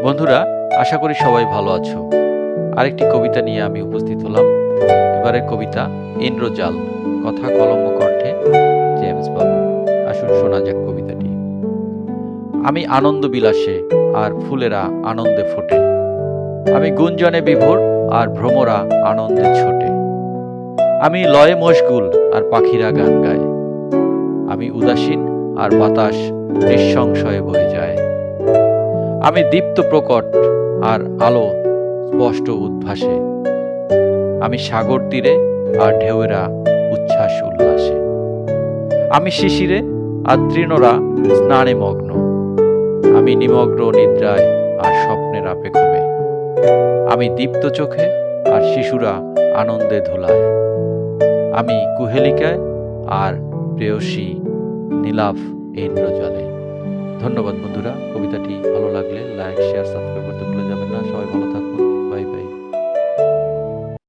বন্ধুরা, আশা করি সবাই ভালো আছো। আরেকটি কবিতা নিয়ে আমি উপস্থিত হলাম। এবারের কবিতা ইন্দ্রজাল, কথা কলম ও কণ্ঠে জেমস বাবু। আসুন শোনা যাক কবিতাটি। আমি আনন্দ বিলাসে আর ফুলেরা আনন্দে ফোটে, আমি গুঞ্জনে বিভোর আর ভ্রমরা আনন্দে ছোটে, আমি লয়ে মশগুল আর পাখিরা গান গায়, আমি উদাসীন আর বাতাস নিঃসংশয়ে বয়ে যায়, আমি দীপ্ত প্রকট আর আলো স্পষ্ট উদ্ভাসে, আমি সাগর তীরে আর ঢেউয়েরা উচ্ছ্বাস উল্লাসে, আমি শিশিরে আর তৃণরা স্নানে মগ্ন, আমি নিমগ্ন নিদ্রায় আর স্বপ্নের আপে ঘুমে, আমি দীপ্ত চোখে আর শিশুরা আনন্দে ধুলায়, আমি কুহেলিকায় আর প্রেয়সী নীলাভ ইন্দ্রজলে। ধন্যবাদ বন্ধুরা। কবিতাটি ভালো লাগলে লাইক, শেয়ার, সাবস্ক্রাইব করতে